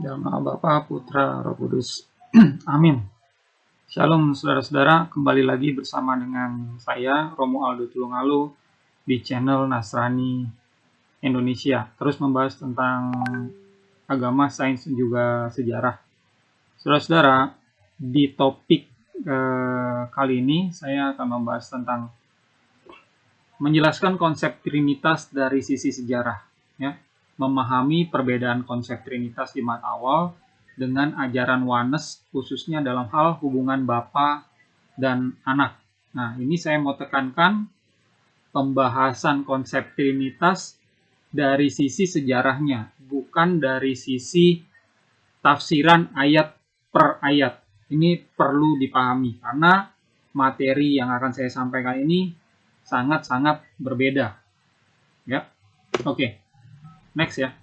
Dalam nama Bapa, Putra, Roh Kudus. Amin. Shalom saudara-saudara, kembali lagi bersama dengan saya, Romualdo Tulungalu, di channel Nasrani Indonesia. Terus membahas tentang agama, sains, dan juga sejarah. Saudara-saudara, di topik kali ini saya akan membahas tentang menjelaskan konsep Trinitas dari sisi sejarah, ya. Memahami perbedaan konsep Trinitas di jemaat awal dengan ajaran Oneness, khususnya dalam hal hubungan Bapa dan Anak. Nah, ini saya mau tekankan pembahasan konsep Trinitas dari sisi sejarahnya, bukan dari sisi tafsiran ayat per ayat. Ini perlu dipahami karena materi yang akan saya sampaikan ini sangat-sangat berbeda. Ya, oke. Next ya.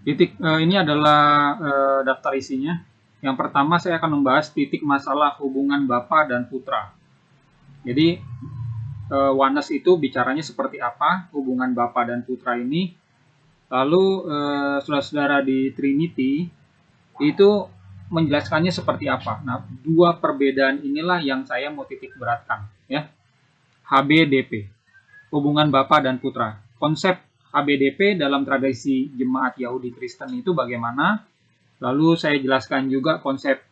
Ini adalah daftar isinya. Yang pertama saya akan membahas titik masalah hubungan Bapa dan Putra. Jadi Oneness itu bicaranya seperti apa hubungan Bapa dan Putra ini. Lalu saudara-saudara di Trinity itu menjelaskannya seperti apa. Nah, dua perbedaan inilah yang saya mau titik beratkan, ya. HBDP, hubungan Bapa dan Putra. Konsep HBDP dalam tradisi jemaat Yahudi Kristen itu bagaimana? Lalu saya jelaskan juga konsep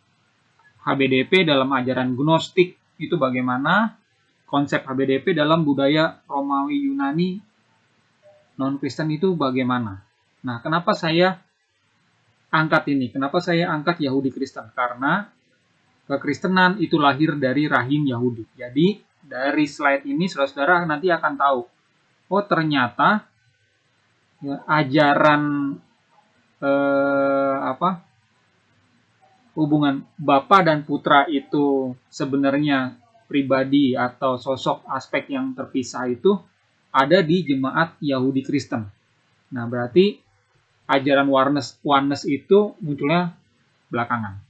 HBDP dalam ajaran Gnostik itu bagaimana? Konsep HBDP dalam budaya Romawi Yunani non-Kristen itu bagaimana? Nah, kenapa saya angkat ini? Kenapa saya angkat Yahudi Kristen? Karena kekristenan itu lahir dari rahim Yahudi. Jadi dari slide ini saudara-saudara nanti akan tahu, oh ternyata ya, ajaran hubungan Bapa dan Putra itu sebenarnya pribadi atau sosok aspek yang terpisah itu ada di jemaat Yahudi Kristen. Nah, berarti ajaran oneness itu munculnya belakangan.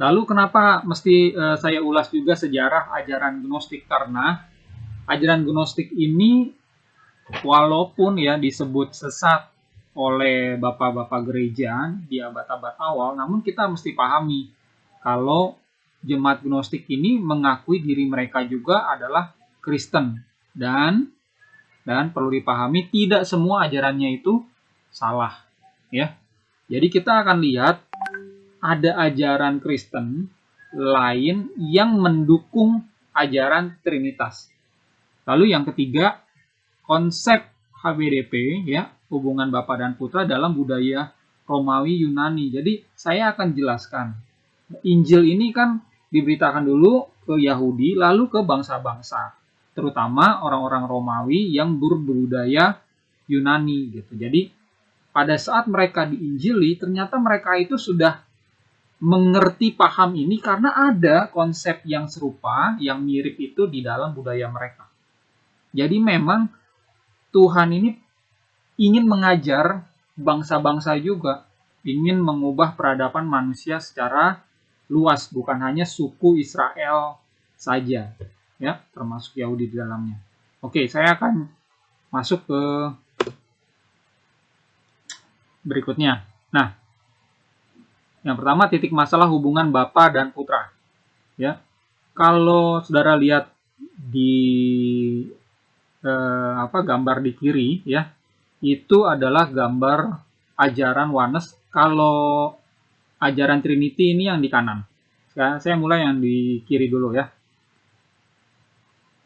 Lalu kenapa mesti saya ulas juga sejarah ajaran Gnostik? Karena ajaran Gnostik ini walaupun ya disebut sesat oleh bapak-bapak gereja di abad-abad awal, namun kita mesti pahami kalau jemaat Gnostik ini mengakui diri mereka juga adalah Kristen dan perlu dipahami tidak semua ajarannya itu salah, ya. Jadi kita akan lihat ada ajaran Kristen lain yang mendukung ajaran Trinitas. Lalu yang ketiga, konsep HBDP, ya, hubungan Bapa dan Putra dalam budaya Romawi Yunani. Jadi saya akan jelaskan. Injil ini kan diberitakan dulu ke Yahudi, lalu ke bangsa-bangsa, terutama orang-orang Romawi yang berbudaya Yunani gitu. Jadi pada saat mereka diinjili, ternyata mereka itu sudah mengerti paham ini karena ada konsep yang serupa, yang mirip itu di dalam budaya mereka. Jadi memang Tuhan ini ingin mengajar bangsa-bangsa juga, ingin mengubah peradaban manusia secara luas, bukan hanya suku Israel saja, ya, termasuk Yahudi di dalamnya. Oke, saya akan masuk ke berikutnya. Nah, yang pertama titik masalah hubungan Bapa dan Putra. Ya, kalau saudara lihat di gambar di kiri, ya, itu adalah gambar ajaran Oneness. Kalau ajaran Trinity ini yang di kanan. Saya mulai yang di kiri dulu ya.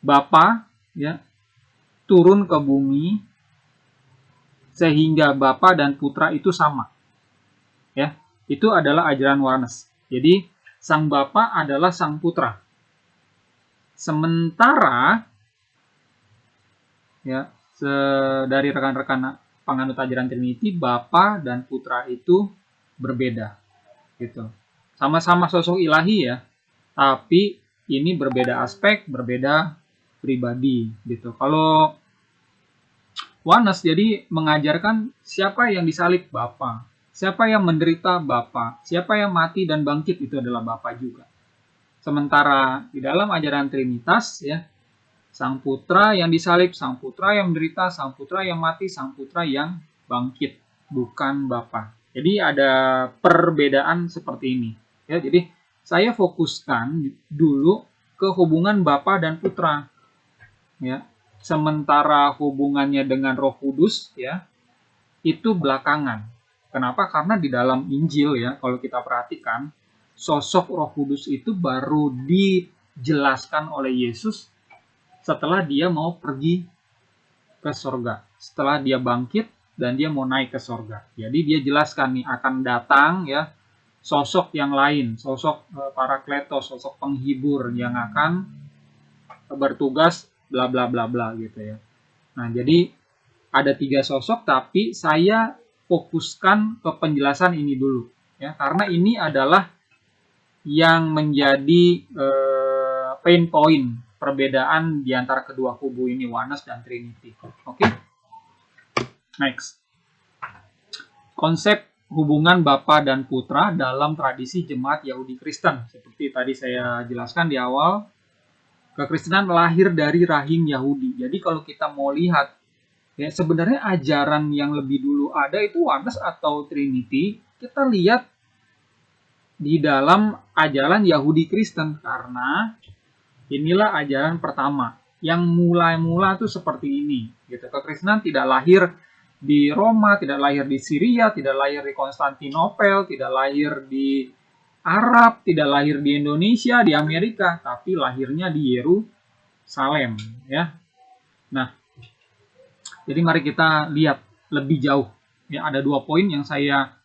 Bapa, ya, turun ke bumi sehingga Bapa dan Putra itu sama. Ya, itu adalah ajaran Oneness. Jadi sang Bapa adalah sang Putra. Sementara ya, dari rekan-rekan penganut ajaran Trinity, Bapa dan Putra itu berbeda. Gitu. Sama-sama sosok ilahi ya, tapi ini berbeda aspek, berbeda pribadi gitu. Kalau Oneness jadi mengajarkan siapa yang disalib Bapa, siapa yang menderita Bapa, siapa yang mati dan bangkit itu adalah Bapa juga. Sementara di dalam ajaran Trinitas ya, Sang Putra yang disalib, Sang Putra yang menderita, Sang Putra yang mati, Sang Putra yang bangkit, bukan Bapa. Jadi ada perbedaan seperti ini. Ya, jadi saya fokuskan dulu ke hubungan Bapa dan Putra. Ya, sementara hubungannya dengan Roh Kudus ya itu belakangan. Kenapa? Karena di dalam Injil ya, kalau kita perhatikan, sosok Roh Kudus itu baru dijelaskan oleh Yesus setelah dia mau pergi ke sorga, setelah dia bangkit dan dia mau naik ke sorga. Jadi dia jelaskan nih akan datang ya sosok yang lain, sosok Parakletos, sosok penghibur yang akan bertugas bla bla bla bla gitu ya. Nah, jadi ada 3 sosok, tapi saya fokuskan ke penjelasan ini dulu ya, karena ini adalah yang menjadi pain point perbedaan di antara kedua kubu ini, Oneness dan Trinity. Oke. Next. Konsep hubungan Bapa dan Putra dalam tradisi jemaat Yahudi Kristen. Seperti tadi saya jelaskan di awal, kekristenan lahir dari rahim Yahudi. Jadi kalau kita mau lihat ya, sebenarnya ajaran yang lebih dulu ada itu Oneness atau Trinity, kita lihat di dalam ajaran Yahudi Kristen, karena inilah ajaran pertama yang mulai-mula tuh seperti ini gitu. Kekristenan tidak lahir di Roma, tidak lahir di Syria, tidak lahir di Konstantinopel, tidak lahir di Arab, tidak lahir di Indonesia, di Amerika, tapi lahirnya di Yerusalem ya. Nah, jadi mari kita lihat lebih jauh. Ya, ada 2 poin yang saya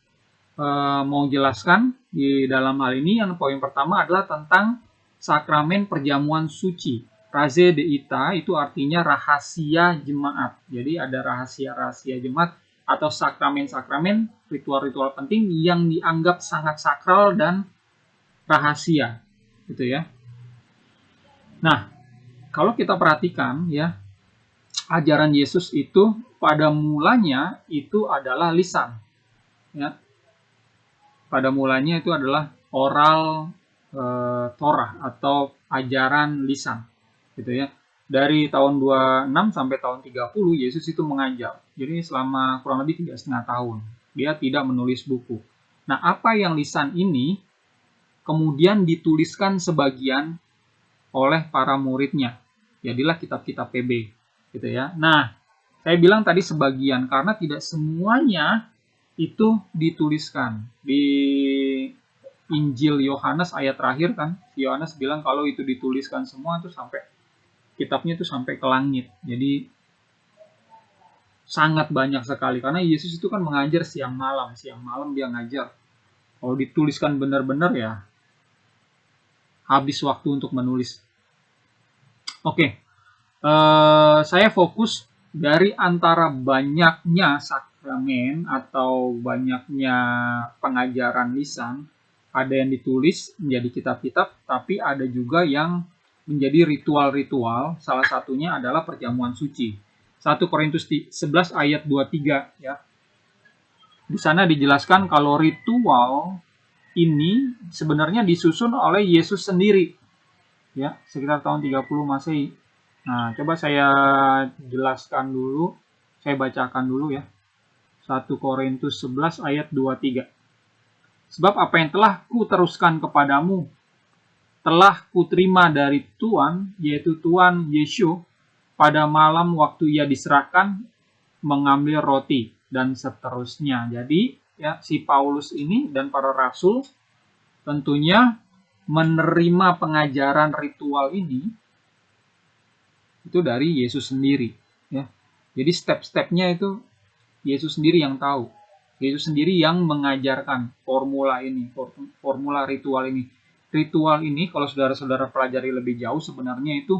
mau jelaskan di dalam hal ini. Yang poin pertama adalah tentang sakramen perjamuan suci. Raze Deita itu artinya rahasia jemaat. Jadi ada rahasia-rahasia jemaat atau sakramen-sakramen, ritual-ritual penting yang dianggap sangat sakral dan rahasia, gitu ya. Nah, kalau kita perhatikan ya, ajaran Yesus itu pada mulanya itu adalah lisan. Ya. Pada mulanya itu adalah oral Torah atau ajaran lisan, gitu ya. Dari tahun 26 sampai tahun 30 Yesus itu mengajar. Jadi selama kurang lebih 3,5 tahun dia tidak menulis buku. Nah, apa yang lisan ini kemudian dituliskan sebagian oleh para muridnya. Jadilah kitab-kitab PB, gitu ya. Nah, saya bilang tadi sebagian karena tidak semuanya itu dituliskan. Di Injil Yohanes ayat terakhir kan, Yohanes bilang kalau itu dituliskan semua itu sampai kitabnya itu sampai ke langit. Jadi sangat banyak sekali karena Yesus itu kan mengajar siang malam dia ngajar. Kalau dituliskan benar-benar ya habis waktu untuk menulis. Oke. Saya fokus dari antara banyaknya sakramen atau banyaknya pengajaran lisan, ada yang ditulis menjadi kitab-kitab, tapi ada juga yang menjadi ritual-ritual. Salah satunya adalah perjamuan suci. 1 Korintus 11 ayat 23 ya. Di sana dijelaskan kalau ritual ini sebenarnya disusun oleh Yesus sendiri. Ya, sekitar tahun 30 Masehi. Nah, coba saya jelaskan dulu, saya bacakan dulu ya. 1 Korintus 11 ayat 23. Sebab apa yang telah kuteruskan kepadamu, telah kuterima dari Tuhan, yaitu Tuhan Yesus, pada malam waktu ia diserahkan, mengambil roti, dan seterusnya. Jadi, ya, si Paulus ini dan para rasul tentunya menerima pengajaran ritual ini itu dari Yesus sendiri, ya. Jadi step-stepnya itu Yesus sendiri yang tahu. Yesus sendiri yang mengajarkan formula ini, formula ritual ini. Ritual ini kalau saudara-saudara pelajari lebih jauh sebenarnya itu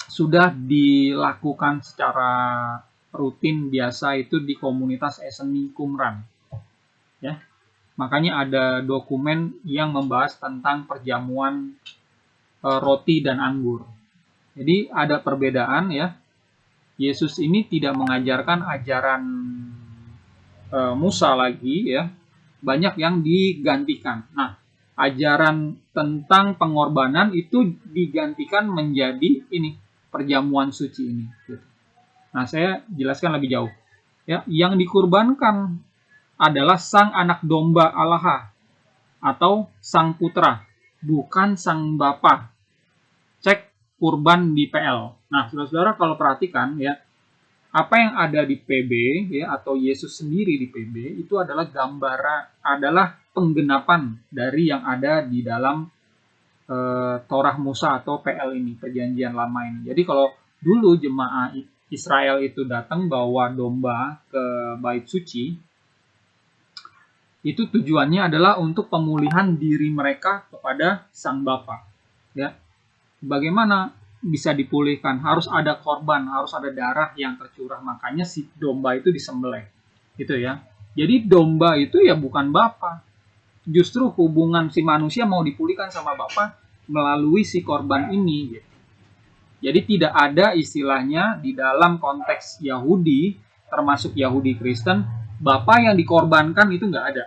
sudah dilakukan secara rutin biasa itu di komunitas Eseni Qumran. Ya. Makanya ada dokumen yang membahas tentang perjamuan roti dan anggur. Jadi ada perbedaan ya. Yesus ini tidak mengajarkan ajaran Musa lagi ya. Banyak yang digantikan. Nah, ajaran tentang pengorbanan itu digantikan menjadi ini perjamuan suci ini. Nah, saya jelaskan lebih jauh. Ya, yang dikurbankan adalah sang anak domba Allah atau sang putra, bukan sang bapa. Cek kurban di PL. Nah, saudara-saudara kalau perhatikan ya, apa yang ada di PB ya atau Yesus sendiri di PB itu adalah adalah penggenapan dari yang ada di dalam Torah Musa atau PL ini, perjanjian lama ini. Jadi kalau dulu jemaah Israel itu datang bawa domba ke bait suci, itu tujuannya adalah untuk pemulihan diri mereka kepada Sang Bapa. Ya, bagaimana bisa dipulihkan? Harus ada korban, harus ada darah yang tercurah. Makanya si domba itu disembelih, gitu ya. Jadi domba itu ya bukan Bapa. Justru hubungan si manusia mau dipulihkan sama Bapa melalui si korban ini. Gitu. Jadi tidak ada istilahnya di dalam konteks Yahudi, termasuk Yahudi Kristen, Bapa yang dikorbankan itu nggak ada.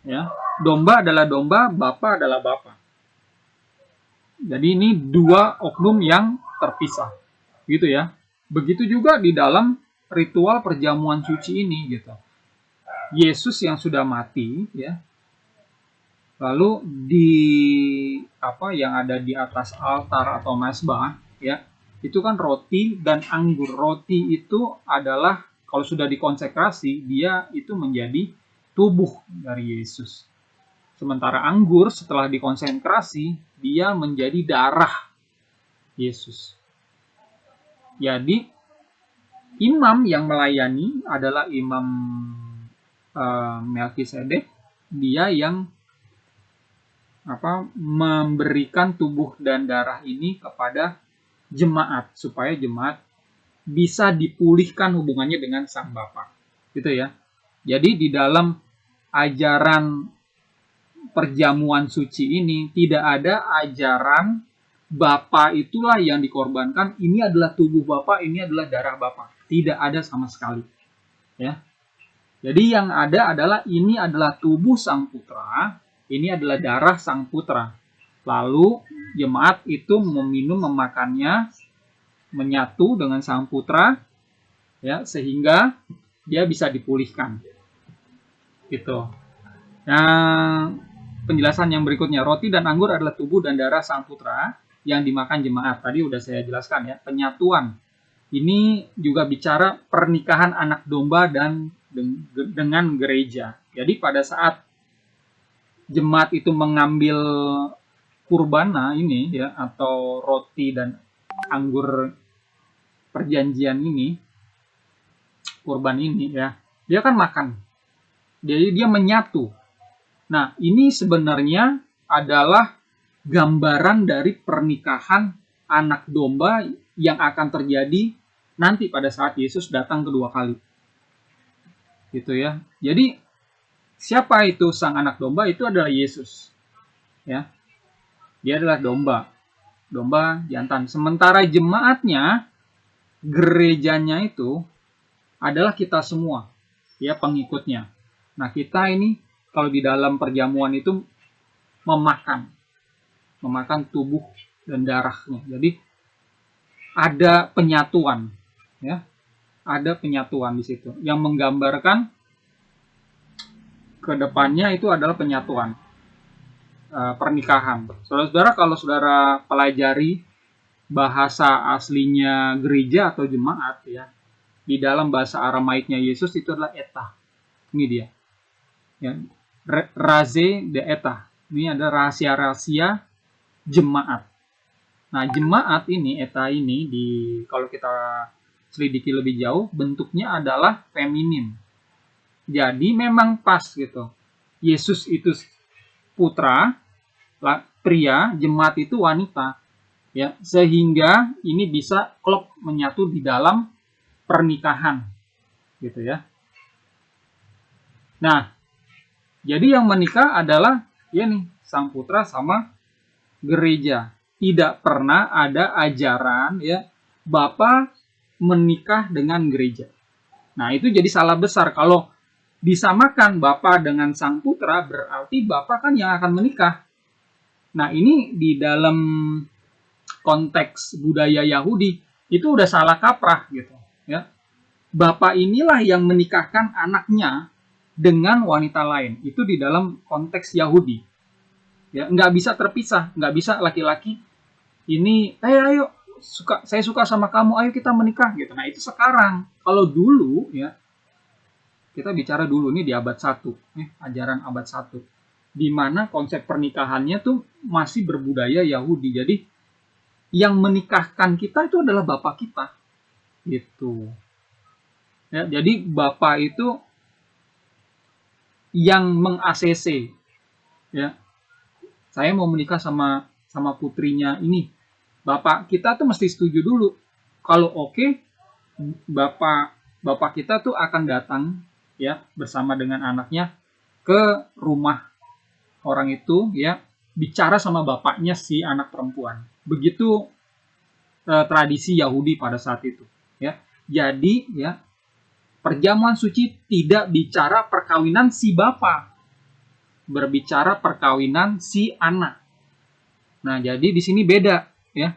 Ya, domba adalah domba, Bapa adalah Bapa. Jadi ini dua oknum yang terpisah, gitu ya. Begitu juga di dalam ritual perjamuan suci ini, gitu. Yesus yang sudah mati, ya, lalu di apa yang ada di atas altar atau mezbah, ya, itu kan roti dan anggur. Roti itu adalah kalau sudah dikonsekrasi, dia itu menjadi tubuh dari Yesus. Sementara anggur setelah dikonsentrasi, dia menjadi darah Yesus. Jadi, imam yang melayani adalah imam Melkisedek. Dia yang memberikan tubuh dan darah ini kepada jemaat, supaya jemaat bisa dipulihkan hubungannya dengan Sang Bapa. Gitu ya. Jadi di dalam ajaran perjamuan suci ini tidak ada ajaran Bapa itulah yang dikorbankan, ini adalah tubuh Bapa, ini adalah darah Bapa. Tidak ada sama sekali. Ya. Jadi yang ada adalah ini adalah tubuh Sang Putra, ini adalah darah Sang Putra. Lalu jemaat itu meminum, memakannya, menyatu dengan Sang Putra, ya, sehingga dia bisa dipulihkan. Gitu. Nah, penjelasan yang berikutnya, roti dan anggur adalah tubuh dan darah Sang Putra yang dimakan jemaat. Tadi udah saya jelaskan ya, penyatuan. Ini juga bicara pernikahan anak domba dan dengan gereja. Jadi pada saat jemaat itu mengambil kurbana ini ya, atau roti dan anggur perjanjian ini, kurban ini ya, dia kan makan. Jadi dia menyatu. Nah, ini sebenarnya adalah gambaran dari pernikahan anak domba yang akan terjadi nanti pada saat Yesus datang kedua kali. Gitu ya. Jadi siapa itu sang anak domba? Itu adalah Yesus. Ya. Dia adalah domba jantan. Sementara jemaatnya, gerejanya itu adalah kita semua, ya, pengikutnya. Nah, kita ini kalau di dalam perjamuan itu memakan tubuh dan darahnya. Jadi ada penyatuan, ya. Ada penyatuan di situ yang menggambarkan ke depannya itu adalah penyatuan, pernikahan. Saudara-saudara, kalau saudara pelajari bahasa aslinya gereja atau jemaat ya, di dalam bahasa Aramaiknya Yesus itu adalah eta. Ini dia. Ya, raze de eta. Ini ada rahasia-rahasia jemaat. Nah, jemaat ini, eta ini, kalau kita selidiki lebih jauh, bentuknya adalah feminim. Jadi memang pas gitu. Yesus itu putra, pria, jemaat itu wanita. Ya, sehingga ini bisa klop menyatu di dalam pernikahan. Gitu ya. Nah, jadi yang menikah adalah ya nih, Sang Putra sama gereja. Tidak pernah ada ajaran ya Bapa menikah dengan gereja. Nah, itu jadi salah besar kalau disamakan Bapa dengan Sang Putra, berarti Bapa kan yang akan menikah. Nah, ini di dalam konteks budaya Yahudi itu udah salah kaprah gitu, ya. Bapak inilah yang menikahkan anaknya dengan wanita lain. Itu di dalam konteks Yahudi. Ya, nggak bisa terpisah, nggak bisa laki-laki ini, ayo, saya suka sama kamu, ayo kita menikah gitu. Nah, itu sekarang. Kalau dulu ya, kita bicara dulu nih di abad 1, ajaran abad 1. Di mana konsep pernikahannya tuh masih berbudaya Yahudi. Jadi yang menikahkan kita itu adalah bapak kita. Gitu. Ya, jadi bapak itu yang meng-ACC, ya. Saya mau menikah sama putrinya ini. Bapak kita tuh mesti setuju dulu. Kalau oke, bapak kita tuh akan datang, ya, bersama dengan anaknya ke rumah orang itu, ya, bicara sama bapaknya si anak perempuan. Begitu tradisi Yahudi pada saat itu, ya. Jadi, ya, perjamuan suci tidak bicara perkawinan si bapak, berbicara perkawinan si anak. Nah, jadi di sini beda, ya.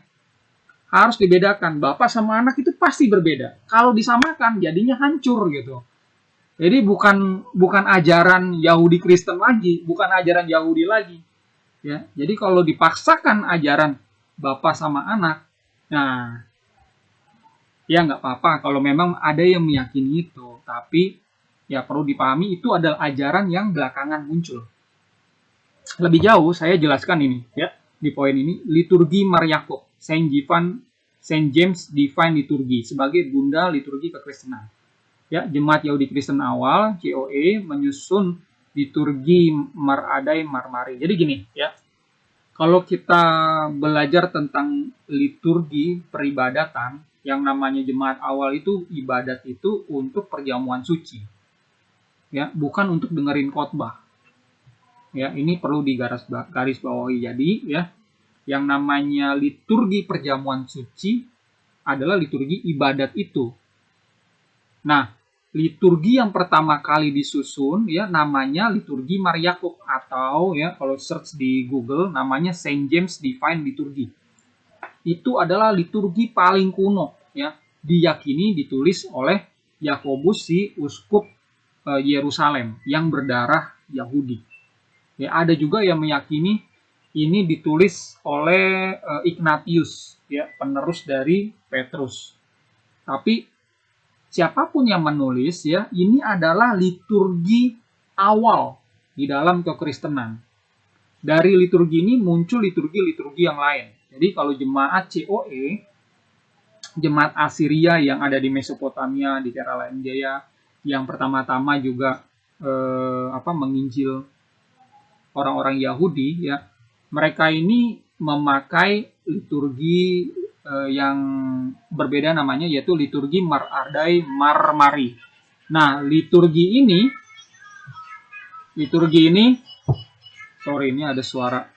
Harus dibedakan. Bapak sama anak itu pasti berbeda. Kalau disamakan, jadinya hancur gitu. Jadi bukan ajaran Yahudi Kristen lagi, bukan ajaran Yahudi lagi, ya. Jadi kalau dipaksakan ajaran bapak sama anak, nah, ya nggak apa-apa kalau memang ada yang meyakini itu, tapi ya perlu dipahami itu adalah ajaran yang belakangan muncul. Lebih jauh saya jelaskan ini, ya, di poin ini, liturgi Mariakop, Saint James Divine Liturgy sebagai bunda liturgi kekristenan. Ya, jemaat Yahudi Kristen awal (JOE) menyusun liturgi Mar Adai Mar Mari. Jadi gini, ya. Kalau kita belajar tentang liturgi peribadatan, yang namanya jemaat awal itu ibadat itu untuk perjamuan suci, ya, bukan untuk dengerin khotbah, ya. Ini perlu garis bawahi. Jadi, ya, yang namanya liturgi perjamuan suci adalah liturgi ibadat itu. Nah, liturgi yang pertama kali disusun, ya, namanya liturgi Mariakop, atau, ya, kalau search di Google namanya Saint James Divine Liturgy. Itu adalah liturgi paling kuno, ya, diyakini ditulis oleh Yakobus si uskup Yerusalem yang berdarah Yahudi. Ya, ada juga yang meyakini ini ditulis oleh Ignatius, ya, penerus dari Petrus. Tapi siapapun yang menulis, ya, ini adalah liturgi awal di dalam kekristenan. Dari liturgi ini muncul liturgi-liturgi yang lain. Jadi kalau jemaat COE, jemaat Asiria yang ada di Mesopotamia, di daerah Lain Jaya, yang pertama-tama juga menginjil orang-orang Yahudi, ya, mereka ini memakai liturgi yang berbeda namanya, yaitu liturgi Mar Adai Mar Mari. Nah, liturgi ini sorry, ini ada suara.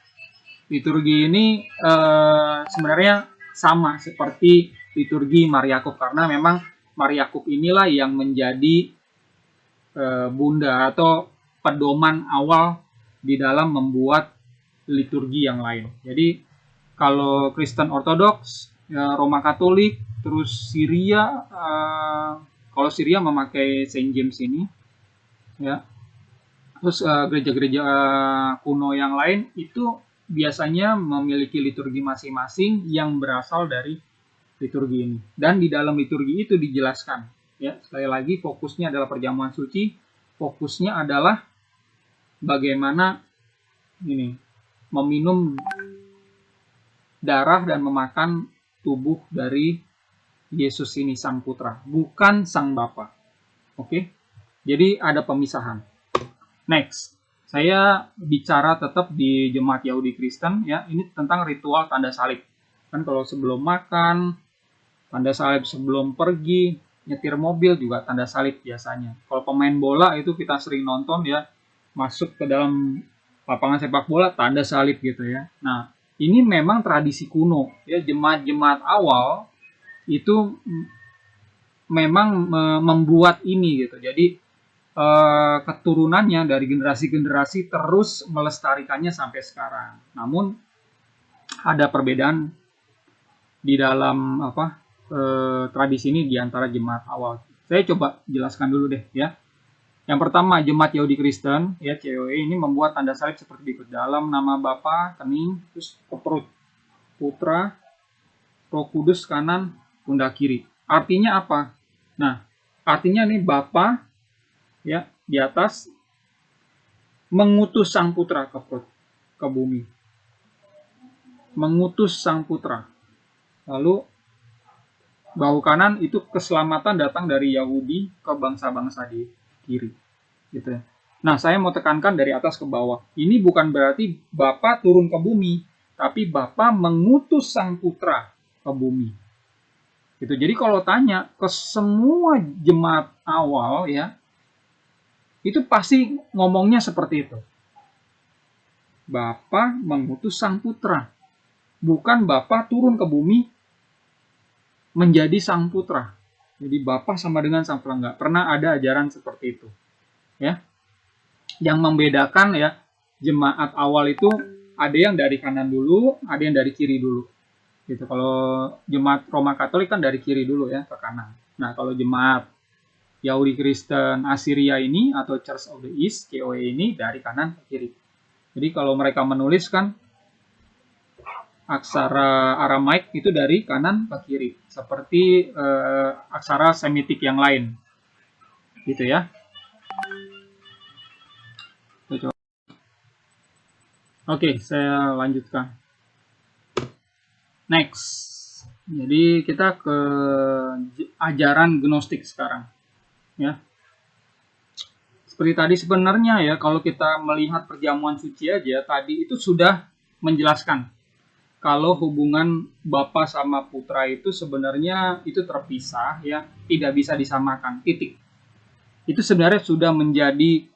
Liturgi ini sebenarnya sama seperti liturgi Mariakop, karena memang Mariakop inilah yang menjadi bunda atau pedoman awal di dalam membuat liturgi yang lain. Jadi kalau Kristen Ortodoks, ya, Roma Katolik, terus Syria, kalau Syria memakai Saint James ini, ya. Terus gereja-gereja kuno yang lain itu biasanya memiliki liturgi masing-masing yang berasal dari liturgi ini. Dan di dalam liturgi itu dijelaskan, ya, sekali lagi fokusnya adalah perjamuan suci, fokusnya adalah bagaimana ini meminum darah dan memakan tubuh dari Yesus ini, Sang Putra, bukan Sang Bapa. Oke? Jadi ada pemisahan. Next, saya bicara tetap di jemaat Yahudi Kristen, ya. Ini tentang ritual tanda salib. Kan kalau sebelum makan, tanda salib, sebelum pergi, nyetir mobil juga tanda salib biasanya. Kalau pemain bola itu kita sering nonton, ya, masuk ke dalam lapangan sepak bola tanda salib gitu, ya. Nah, ini memang tradisi kuno, ya. Jemaat-jemaat awal itu memang membuat ini gitu. Jadi keturunannya dari generasi-generasi terus melestarikannya sampai sekarang. Namun ada perbedaan di dalam tradisi ini di antara jemaat awal. Saya coba jelaskan dulu deh ya. Yang pertama, jemaat Yahudi Kristen ya COE ini membuat tanda salib seperti berikut. Dalam nama Bapa, kening, terus ke perut, Putra, Roh Kudus kanan, pundak kiri. Artinya apa? Nah, artinya nih Bapa ya di atas mengutus Sang Putra ke perut, ke bumi. Mengutus Sang Putra. Lalu bahu kanan itu keselamatan datang dari Yahudi ke bangsa-bangsa di kiri, gitu ya. Nah, saya mau tekankan dari atas ke bawah. Ini bukan berarti Bapa turun ke bumi, tapi Bapa mengutus Sang Putra ke bumi. Gitu. Jadi kalau tanya ke semua jemaat awal ya, itu pasti ngomongnya seperti itu. Bapa mengutus Sang Putra. Bukan Bapa turun ke bumi menjadi Sang Putra. Jadi Bapa sama dengan Sang Putra. Nggak pernah ada ajaran seperti itu. Ya. Yang membedakan ya, jemaat awal itu ada yang dari kanan dulu, ada yang dari kiri dulu. Gitu. Kalau jemaat Roma Katolik kan dari kiri dulu ya, ke kanan. Nah, kalau jemaat Yahudi Kristen Assyria ini atau Church of the East, COE ini dari kanan ke kiri. Jadi kalau mereka menuliskan aksara Aramaik itu dari kanan ke kiri, seperti aksara Semitik yang lain, gitu ya. Oke, saya lanjutkan. Next, jadi kita ke ajaran Gnostik sekarang, ya. Seperti tadi sebenarnya ya, kalau kita melihat perjamuan suci aja, tadi itu sudah menjelaskan kalau hubungan Bapa sama Putra itu sebenarnya itu terpisah ya, tidak bisa disamakan, titik. Itu sebenarnya sudah menjadi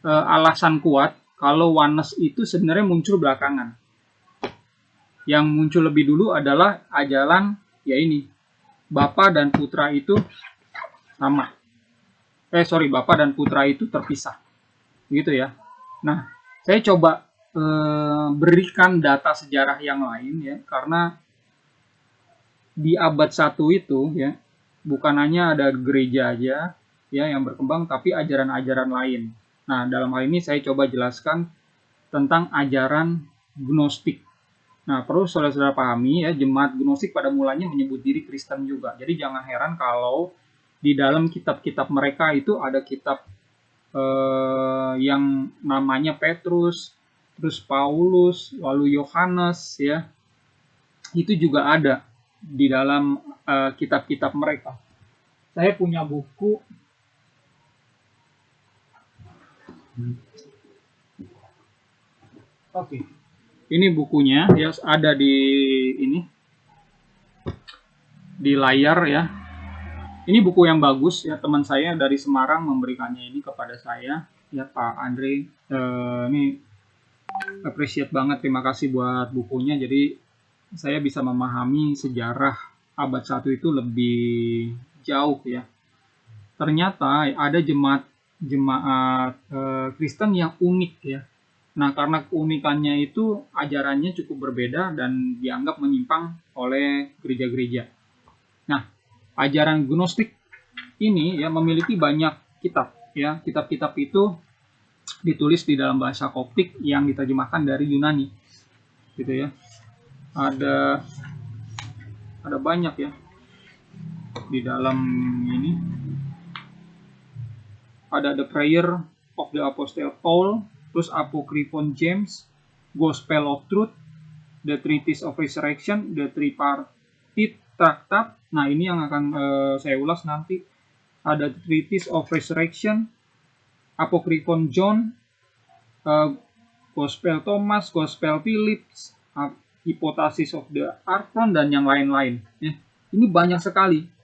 alasan kuat kalau oneness itu sebenarnya muncul belakangan. Yang muncul lebih dulu adalah ajaran ya ini, Bapa dan Putra itu sama. Bapa dan Putra itu terpisah. Gitu ya. Nah, saya coba berikan data sejarah yang lain ya, karena di abad 1 itu ya, bukan hanya ada gereja aja ya yang berkembang, tapi ajaran-ajaran lain. Nah, dalam hal ini saya coba jelaskan tentang ajaran Gnostik. Nah, perlu saudara-saudara pahami ya, jemaat Gnostik pada mulanya menyebut diri Kristen juga. Jadi jangan heran kalau di dalam kitab-kitab mereka itu ada kitab yang namanya Petrus, terus Paulus, lalu Yohanes ya. Itu juga ada di dalam kitab-kitab mereka. Saya punya buku Oke. Ini bukunya ya, ada di ini di layar ya. Ini buku yang bagus ya, teman saya dari Semarang memberikannya ini kepada saya ya, Pak Andre. Ini appreciate banget, terima kasih buat bukunya. Jadi saya bisa memahami sejarah abad 1 itu lebih jauh ya. Ternyata ada jemaat Kristen yang unik ya. Nah, karena keunikannya itu ajarannya cukup berbeda dan dianggap menyimpang oleh gereja-gereja. Nah, ajaran Gnostik ini ya memiliki banyak kitab ya. Kitab-kitab itu ditulis di dalam bahasa Koptik yang diterjemahkan dari Yunani. Gitu ya. Ada banyak ya di dalam ini. Ada The Prayer of the Apostle Paul, terus Apocryphon James, Gospel of Truth, The Treatise of Resurrection, The Tripartite Tractate. Nah, ini yang akan saya ulas nanti. Ada The Treatise of Resurrection, Apocryphon John, Gospel Thomas, Gospel Phillips, Hypothesis of the Archon, dan yang lain-lain. Ini banyak sekali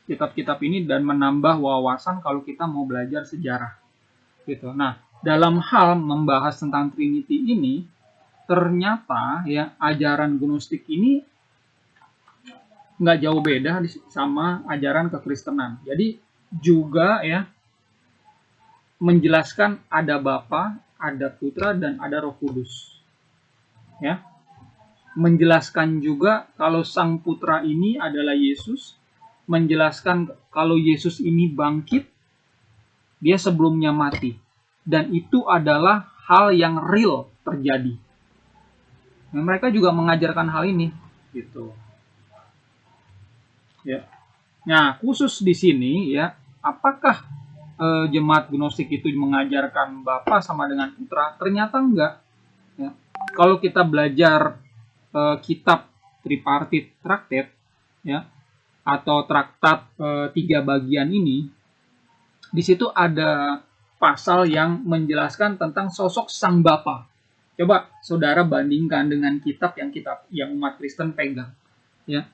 kitab-kitab ini dan menambah wawasan kalau kita mau belajar sejarah. Gitu. Nah, dalam hal membahas tentang Trinity ini, ternyata ya ajaran Gnostik ini nggak jauh beda sama ajaran kekristenan. Jadi juga ya menjelaskan ada Bapa, ada Putra, dan ada Roh Kudus. Ya, menjelaskan juga kalau Sang Putra ini adalah Yesus, menjelaskan kalau Yesus ini bangkit, dia sebelumnya mati, dan itu adalah hal yang real terjadi. Nah, mereka juga mengajarkan hal ini, gitu. Ya. Nah, khusus di sini ya, apakah jemaat Gnostik itu mengajarkan Bapa sama dengan Putra? Ternyata enggak. Ya. Kalau kita belajar kitab Tripartit Traktat, ya, atau traktat 3 bagian ini, di situ ada pasal yang menjelaskan tentang sosok Sang Bapa. Coba saudara bandingkan dengan kitab yang umat Kristen pegang, ya.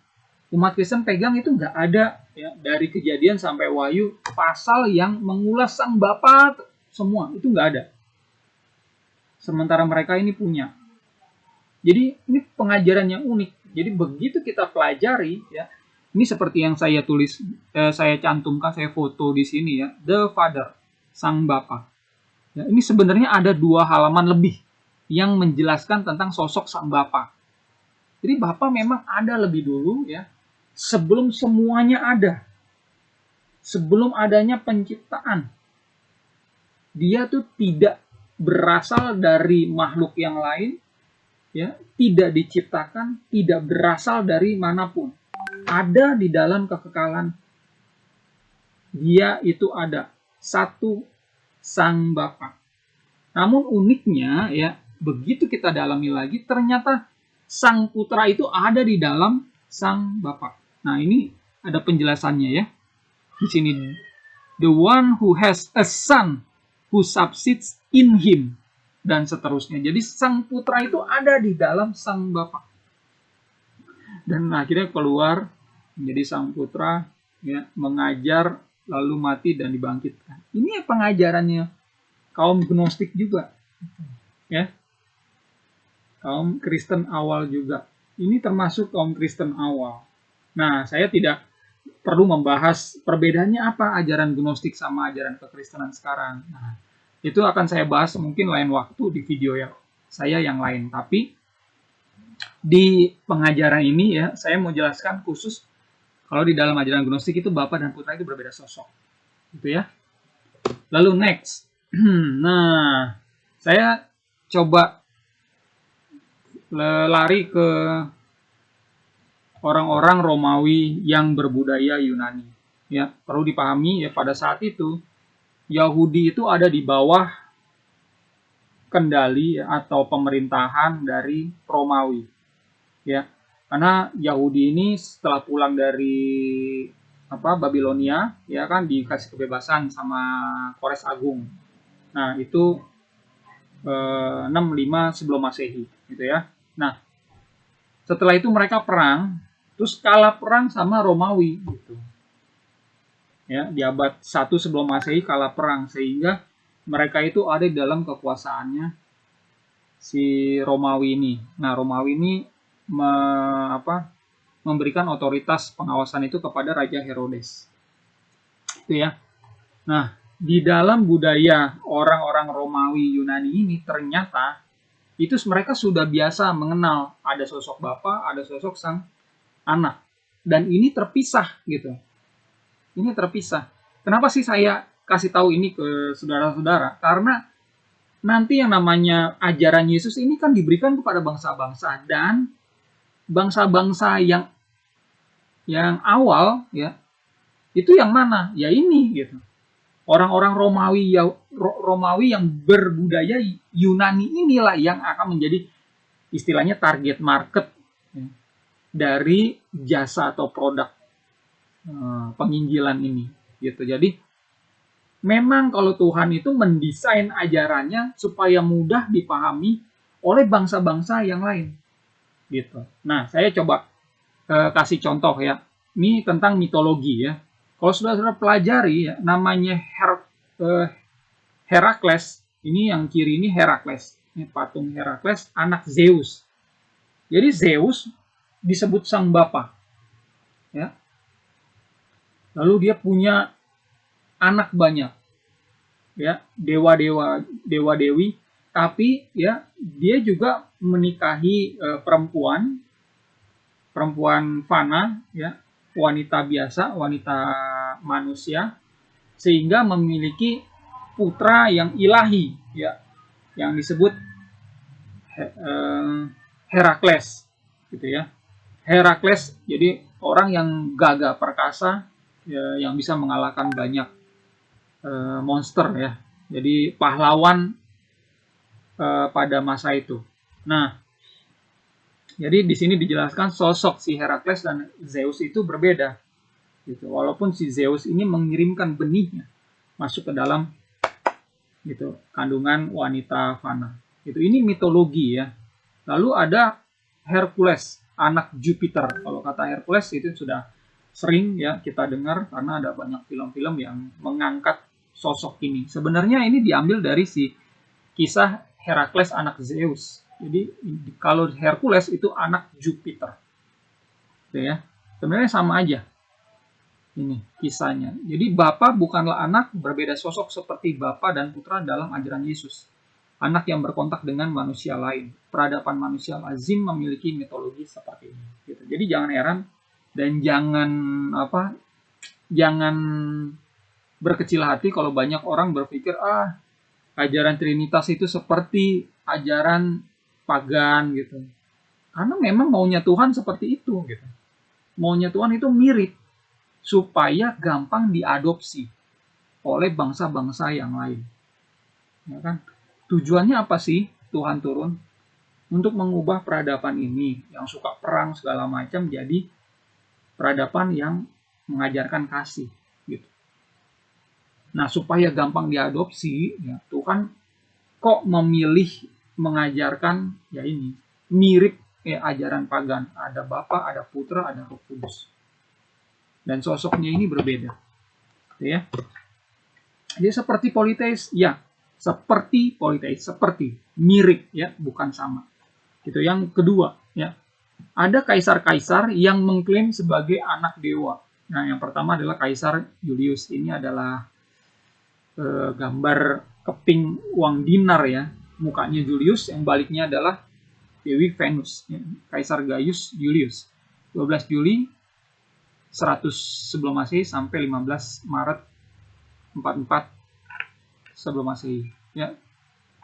Umat Kristen pegang itu nggak ada, ya, dari Kejadian sampai Wahyu pasal yang mengulas Sang Bapa semua, itu nggak ada. Sementara mereka ini punya. Jadi ini pengajaran yang unik. Jadi begitu kita pelajari, ya, ini seperti yang saya tulis, saya cantumkan, saya foto di sini, ya, The Father, Sang Bapa. Ya, ini sebenarnya ada 2 halaman lebih yang menjelaskan tentang sosok Sang Bapa. Jadi Bapa memang ada lebih dulu, ya, sebelum semuanya ada, sebelum adanya penciptaan. Dia tuh tidak berasal dari makhluk yang lain, ya, tidak diciptakan, tidak berasal dari manapun. Ada di dalam kekekalan. Dia itu ada, satu Sang Bapa. Namun uniknya, ya, begitu kita dalami lagi, ternyata Sang Putra itu ada di dalam Sang Bapa. Nah, ini ada penjelasannya, ya. Di sini, the one who has a son who subsists in him, dan seterusnya. Jadi Sang Putra itu ada di dalam Sang Bapa. Dan akhirnya keluar menjadi Sang Putra, ya, mengajar, lalu mati dan dibangkitkan. Ini pengajarannya kaum Gnostik juga, ya. Kaum Kristen awal juga. Ini termasuk kaum Kristen awal. Nah, saya tidak perlu membahas perbedaannya apa ajaran Gnostik sama ajaran kekristenan sekarang. Nah, itu akan saya bahas mungkin lain waktu di video saya yang lain. Tapi di pengajaran ini, ya, saya mau jelaskan khusus kalau di dalam ajaran Gnostik itu Bapa dan Putra itu berbeda sosok. Gitu, ya. Lalu next. Nah, saya coba lari ke orang-orang Romawi yang berbudaya Yunani. Ya, perlu dipahami, ya, pada saat itu Yahudi itu ada di bawah kendali, ya, atau pemerintahan dari Romawi. Ya, karena Yahudi ini setelah pulang dari Babilonia, ya kan, dikasih kebebasan sama Kores Agung. Nah, itu 65 sebelum Masehi, gitu, ya. Nah, setelah itu mereka perang, terus kalah perang sama Romawi, gitu. Ya, di abad 1 sebelum Masehi kalah perang, sehingga mereka itu ada di dalam kekuasaannya si Romawi ini. Nah, Romawi ini memberikan otoritas pengawasan itu kepada Raja Herodes. Itu, ya. Nah, di dalam budaya orang-orang Romawi Yunani ini ternyata itu mereka sudah biasa mengenal ada sosok Bapa, ada sosok Sang Anak. Dan ini terpisah, gitu. Ini terpisah. Kenapa sih saya kasih tahu ini ke saudara-saudara? Karena nanti yang namanya ajaran Yesus ini kan diberikan kepada bangsa-bangsa, dan bangsa-bangsa yang awal, ya, itu yang mana? Ya ini, gitu. Orang-orang Romawi yang berbudaya Yunani inilah yang akan menjadi istilahnya target market, ya, dari jasa atau produk penginjilan ini, gitu. Jadi memang kalau Tuhan itu mendesain ajarannya supaya mudah dipahami oleh bangsa-bangsa yang lain, gitu. Nah, saya coba kasih contoh, ya. Ini tentang mitologi, ya. Kalau saudara pelajari, ya, namanya Herakles. Ini yang kiri ini Herakles. Ini patung Herakles, anak Zeus. Jadi Zeus disebut Sang Bapa, ya. Lalu dia punya anak banyak. ya, dewa-dewi, tapi ya dia juga menikahi perempuan fana, ya, wanita biasa, wanita manusia, sehingga memiliki putra yang ilahi, ya, yang disebut Herakles, gitu ya. Herakles jadi orang yang gagah perkasa, ya, yang bisa mengalahkan banyak monster, ya. Jadi pahlawan pada masa itu. Nah, jadi di sini dijelaskan sosok si Herakles dan Zeus itu berbeda, gitu. Walaupun si Zeus ini mengirimkan benihnya masuk ke dalam, gitu, kandungan wanita fana. Itu ini mitologi, ya. Lalu ada Hercules, anak Jupiter. Kalau kata Hercules itu sudah sering, ya, kita dengar karena ada banyak film-film yang mengangkat sosok ini. Sebenarnya ini diambil dari si kisah Herakles anak Zeus. Jadi kalau Hercules itu anak Jupiter, gitu ya. Sebenarnya sama aja ini kisahnya. Jadi Bapa bukanlah anak, berbeda sosok seperti Bapa dan Putra dalam ajaran Yesus. Anak yang berkontak dengan manusia lain. Peradaban manusia lazim memiliki mitologi seperti ini. Gitu. Jadi jangan heran dan jangan berkecil hati kalau banyak orang berpikir ajaran Trinitas itu seperti ajaran pagan, gitu. Karena memang maunya Tuhan seperti itu, gitu. Maunya Tuhan itu mirip supaya gampang diadopsi oleh bangsa-bangsa yang lain. Ya kan? Tujuannya apa sih Tuhan turun? Untuk mengubah peradaban ini yang suka perang segala macam jadi peradaban yang mengajarkan kasih, gitu. Nah, supaya gampang diadopsi, ya, Tuhan kok memilih mengajarkan ya ini mirip ajaran pagan. Ada Bapa, ada Putra, ada Roh Kudus. Dan sosoknya ini berbeda, ya. Jadi seperti politeis, ya, seperti politeis, seperti mirip, ya, bukan sama. Itu yang kedua, ya. Ada kaisar-kaisar yang mengklaim sebagai anak dewa. Nah, yang pertama adalah Kaisar Julius. Ini adalah gambar keping uang dinar, ya. Mukanya Julius, yang baliknya adalah Dewi Venus, ya. Kaisar Gaius Julius. 12 Juli 100 sebelum Masehi sampai 15 Maret 44 sebelum Masehi, ya.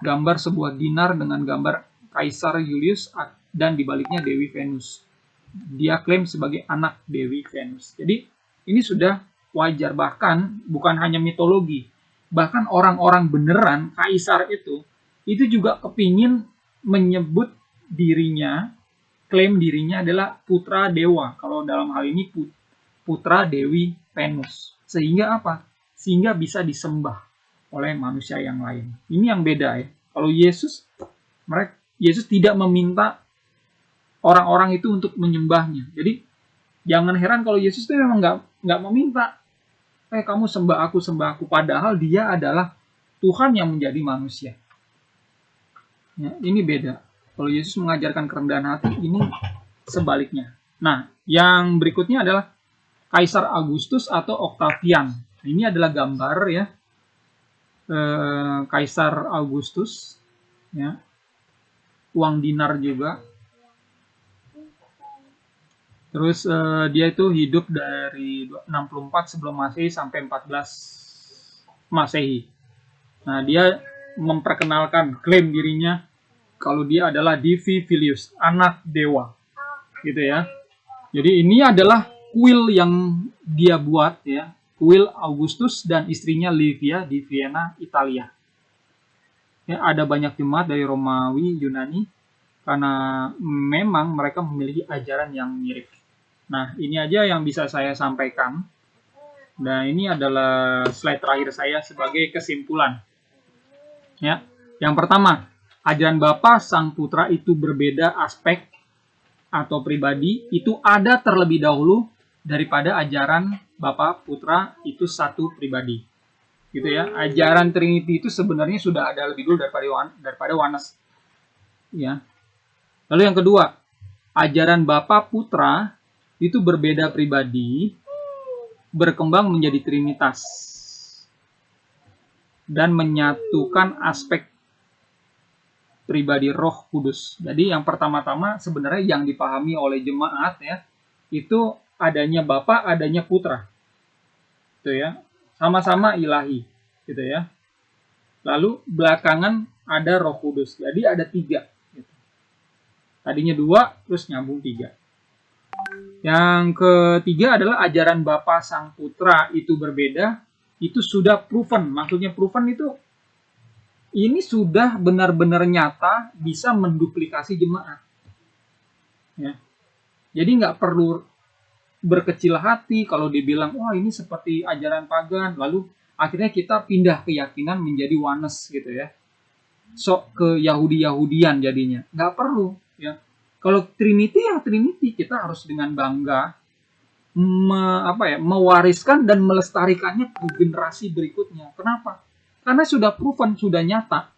Gambar sebuah dinar dengan gambar Kaisar Julius dan dibaliknya Dewi Venus. Dia klaim sebagai anak Dewi Venus. Jadi ini sudah wajar, bahkan bukan hanya mitologi, bahkan orang-orang beneran kaisar itu juga kepingin menyebut dirinya, klaim dirinya adalah putra dewa. Kalau dalam hal ini putra Dewi Venus. Sehingga apa? Sehingga bisa disembah oleh manusia yang lain. Ini yang beda, ya. Kalau Yesus tidak meminta orang-orang itu untuk menyembahnya. Jadi jangan heran kalau Yesus itu memang nggak meminta, kamu sembah aku. Padahal dia adalah Tuhan yang menjadi manusia. Ya, ini beda. Kalau Yesus mengajarkan kerendahan hati, ini sebaliknya. Nah, yang berikutnya adalah Kaisar Augustus atau Octavian. Ini adalah gambar, ya, Kaisar Augustus, ya, uang dinar juga. Terus dia itu hidup dari 64 sebelum Masehi sampai 14 Masehi. Nah, dia memperkenalkan, klaim dirinya kalau dia adalah Divi Filius, anak dewa, gitu ya. Jadi ini adalah kuil yang dia buat, ya, kuil Augustus dan istrinya Livia di Vienna, Italia. Ya, ada banyak jemaat dari Romawi, Yunani, karena memang mereka memiliki ajaran yang mirip. Nah, ini aja yang bisa saya sampaikan. Nah, ini adalah slide terakhir saya sebagai kesimpulan. Ya, yang pertama, ajaran Bapa Sang Putra itu berbeda aspek atau pribadi, itu ada terlebih dahulu daripada ajaran Bapa Putra itu satu pribadi, gitu ya. Ajaran Trinity itu sebenarnya sudah ada lebih dulu daripada Oneness, ya. Lalu yang kedua, ajaran Bapa Putra itu berbeda pribadi, berkembang menjadi Trinitas. dan menyatukan aspek pribadi Roh Kudus. Jadi yang pertama-tama sebenarnya yang dipahami oleh jemaat ya, itu adanya Bapa, adanya Putra. Gitu ya. Sama-sama ilahi, gitu ya. Lalu belakangan ada Roh Kudus. Jadi ada 3. Gitu. Tadinya 2, terus nyambung 3. Yang ketiga adalah ajaran Bapa Sang Putra itu berbeda. Itu sudah proven. Maksudnya proven itu ini sudah benar-benar nyata bisa menduplikasi jemaat. Ya. Jadi nggak perlu berkecil hati kalau dibilang, wah ini seperti ajaran pagan. Lalu akhirnya kita pindah keyakinan menjadi Oneness gitu ya. Sok ke Yahudi-Yahudian jadinya. Nggak perlu. Ya. Kalau Trinity ya Trinity, kita harus dengan bangga mewariskan dan melestarikannya ke generasi berikutnya. Kenapa? Karena sudah proven, sudah nyata.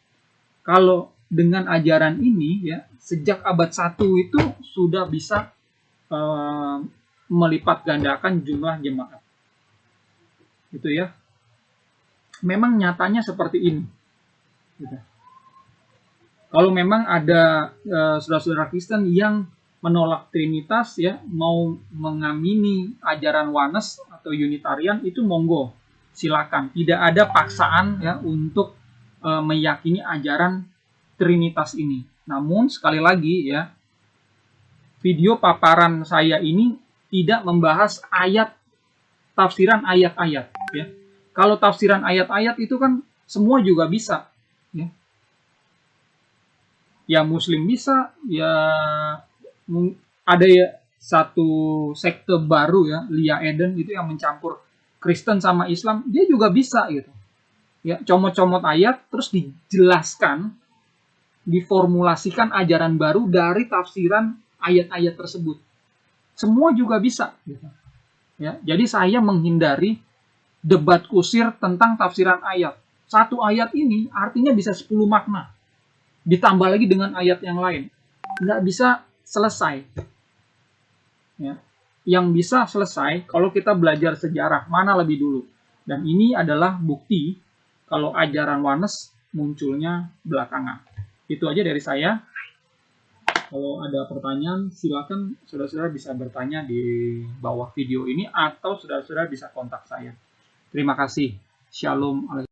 Kalau dengan ajaran ini ya, sejak abad 1 itu sudah bisa melipat gandakan jumlah jemaat. Gitu ya. Memang nyatanya seperti ini. Gitu. Kalau memang ada saudara-saudara Kristen yang menolak Trinitas ya, mau mengamini ajaran Oneness atau Unitarian, itu monggo, silakan. Tidak ada paksaan ya untuk meyakini ajaran Trinitas ini. Namun sekali lagi ya, video paparan saya ini tidak membahas tafsiran ayat-ayat ya. Kalau tafsiran ayat-ayat itu kan semua juga bisa ya. Ya Muslim bisa, ya ada ya satu sekte baru ya, Lia Eden itu yang mencampur Kristen sama Islam, dia juga bisa gitu. Ya, comot-comot ayat terus dijelaskan, diformulasikan ajaran baru dari tafsiran ayat-ayat tersebut. Semua juga bisa gitu. Ya, jadi saya menghindari debat kusir tentang tafsiran ayat. Satu ayat ini artinya bisa 10 makna. Ditambah lagi dengan ayat yang lain. Nggak bisa selesai. Ya. Yang bisa selesai kalau kita belajar sejarah mana lebih dulu. Dan ini adalah bukti kalau ajaran Oneness munculnya belakangan. Itu aja dari saya. Kalau ada pertanyaan, silakan saudara-saudara bisa bertanya di bawah video ini atau saudara-saudara bisa kontak saya. Terima kasih. Shalom.